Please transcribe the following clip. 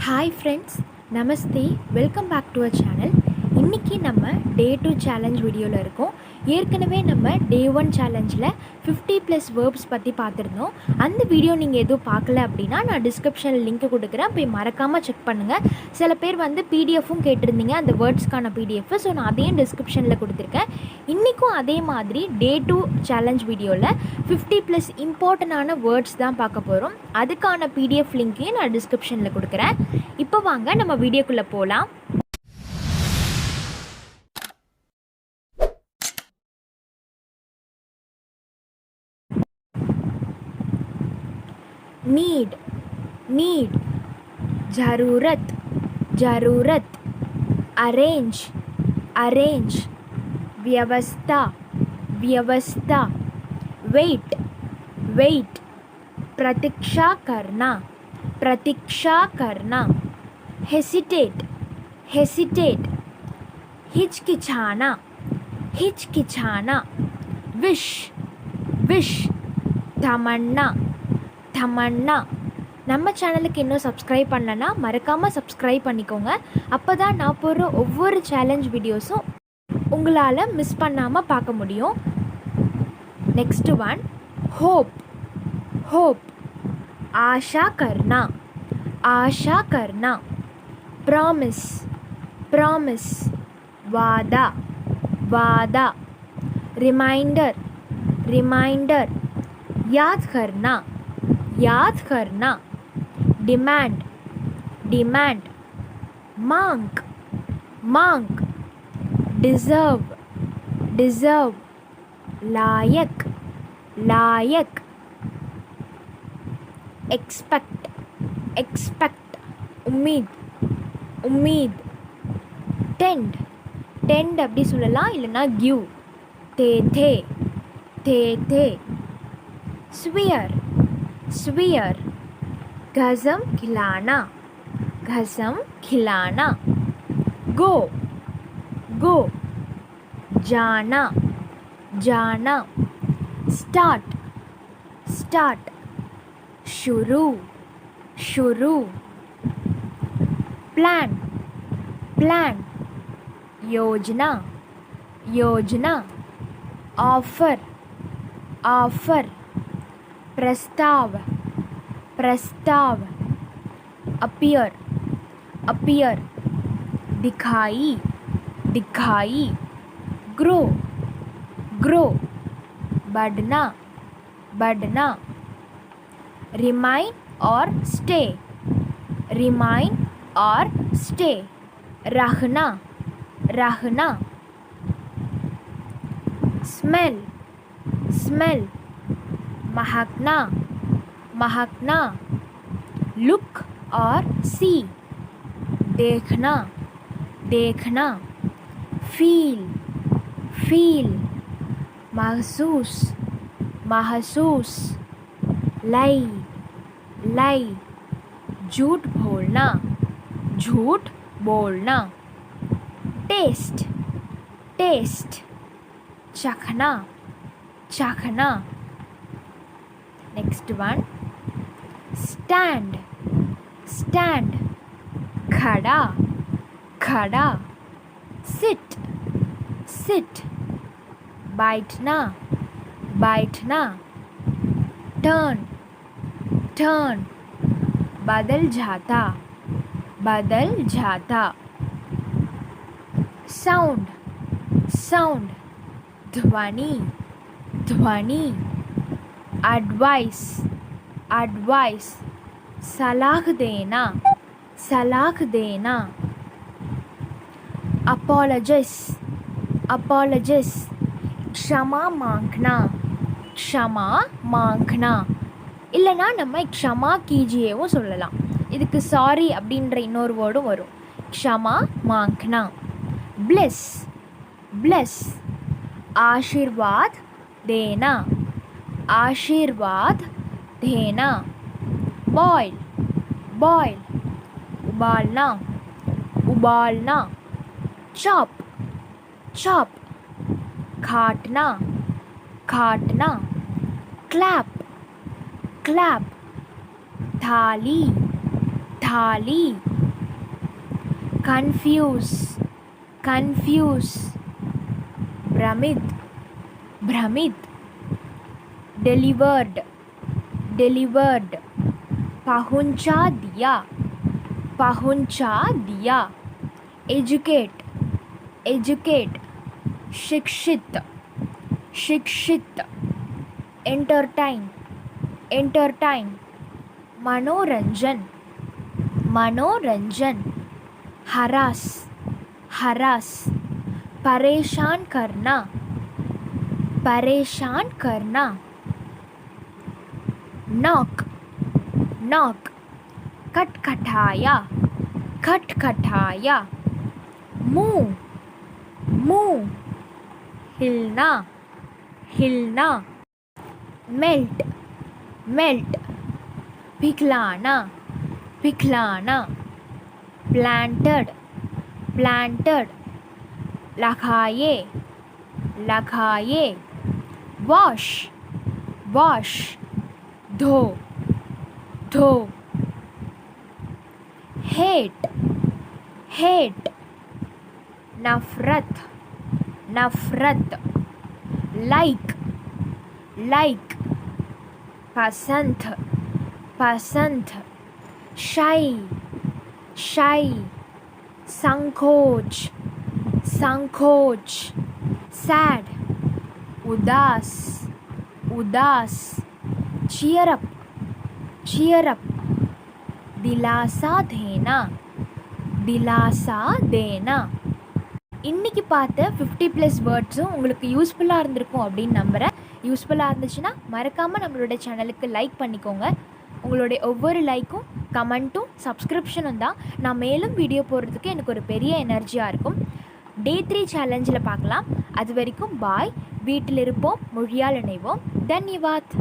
Hi friends, நமஸ்தே. Welcome back to our channel. இன்றைக்கி நம்ம டே 2 சேலஞ்ச் வீடியோவில் இருக்கோம். ஏற்கனவே நம்ம டே 1 சேலஞ்சில் 50+ வேர்ப்ஸ் பற்றி பார்த்துருந்தோம். அந்த வீடியோ நீங்கள் எதுவும் பார்க்கல அப்படின்னா நான் டிஸ்கிரிப்ஷனில் லிங்க் கொடுக்குறேன், போய் மறக்காமல் செக் பண்ணுங்கள். சில பேர் பிடிஎஃப்பும் கேட்டிருந்தீங்க, அந்த வேர்ட்ஸ்க்கான பிடிஎஃப். ஸோ நான் அதையும் டிஸ்கிரிப்ஷனில் கொடுத்துருக்கேன். இன்றைக்கும் அதே மாதிரி டே 2 சேலஞ்ச் வீடியோவில் 50+ இம்பார்ட்டண்டான வேர்ட்ஸ் தான் பார்க்க போகிறோம். அதுக்கான பிடிஎஃப் லிங்க்கையும் நான் டிஸ்கிரிப்ஷனில் கொடுக்குறேன். இப்போ வாங்க நம்ம வீடியோக்குள்ளே போகலாம். नीड नीड, ज़रूरत ज़रूरत, अरेंज अरेंज, व्यवस्था व्यवस्था, वेट वेट, प्रतीक्षा करना, हेसिटेट हेसिटेट, हिचकिचाना हिचकिचाना, विश विश, तमन्ना தமன்னா. நம்ம சேனலுக்கு இன்னும் சப்ஸ்கிரைப் பண்ணலன்னா மறக்காமல் சப்ஸ்கிரைப் பண்ணிக்கோங்க. அப்போ தான் நான் போடுற ஒவ்வொரு சேலஞ்ச் வீடியோஸும் உங்களால் மிஸ் பண்ணாமல் பார்க்க முடியும். நெக்ஸ்ட் ஒன், ஹோப் ஹோப், ஆஷா கர்னா, ப்ராமிஸ் ப்ராமிஸ், வாदा, रिमाइंडर, याद करना, डिमांड, मांग, डिजर्व, लायक, एक्सपेक्ट, उम्मीद, टेंड அப்படி சொல்லலாம், இல்லைன்னா கிவ், थे, स्वीयर, गज़म खिलाना, गो, जाना, स्टार्ट, शुरू, प्लान, योजना, ऑफर, प्रस्ताव, अपीयर, दिखाई, ग्रो, बढ़ना, रिमाइन और स्टे, रखना, स्मेल, महकना, लुक और सी, देखना, फील, महसूस, लाई, झूठ बोलना, टेस्ट, चखना. नेक्स्ट वन, स्टैंड, खड़ा, सिट, बैठना, टर्न, बदल जाता, साउंड, ध्वनि, एडवाइस, सलाह देना, apologize, क्षमा मांगना, இல்லைனா நம்ம க்ஷமா கீஜியேவும் சொல்லலாம். இதுக்கு சாரி அப்படின்ற இன்னொரு வேர்டும் வரும், க்ஷமா மாங்க்னா. ब्लेस, आशीर्वाद देना, बॉयल, उबालना, चॉप, काटना, क्लैप, थाली, खाली, confuse, confuse, भ्रमित, भ्रमित, delivered, delivered, पहुंचा दिया, पहुंचा दिया, educate, educate, शिक्षित, शिक्षित, entertain, entertain, मनोरंजन, मनोरंजन, हरास, हरास, परेशान करना, परेशान करना, नॉक, नॉक, खटखटाया, खटखटाया, मुंह, मुंह, हिलना, हिलना, मेल्ट, मेल्ट, पिघलाना, पिघलाना, प्लांटेड, प्लांटेड, लगाए, लगाए, वॉश, वॉश, धो, धो, हेट, हेट, नफरत, नफरत, लाइक, लाइक, पसंद, पसंद, शाई, शाई, संकोच, संकोच, सैड, उदास, उदास, cheer up, cheer up, दिलासा देना, दिलासा देना. இன்றைக்கி பார்த்த 50+ வேர்ட்ஸும் உங்களுக்கு யூஸ்ஃபுல்லாக இருந்திருக்கும் அப்படின்னு நம்புகிறேன். யூஸ்ஃபுல்லாக இருந்துச்சுன்னா மறக்காமல் நம்மளோட சேனலுக்கு லைக் பண்ணிக்கோங்க. உங்களுடைய ஒவ்வொரு லைக்கும், கமெண்ட்டும், சப்ஸ்கிரிப்ஷனும் தான் நான் மேலும் வீடியோ போடுறதுக்கு எனக்கு ஒரு பெரிய எனர்ஜியாக இருக்கும். Day 3 சேலஞ்சில் பார்க்கலாம். அது வரைக்கும் பாய். வீட்டில் இருப்போம், மொழியால் இணைவோம். தன்யவாத்.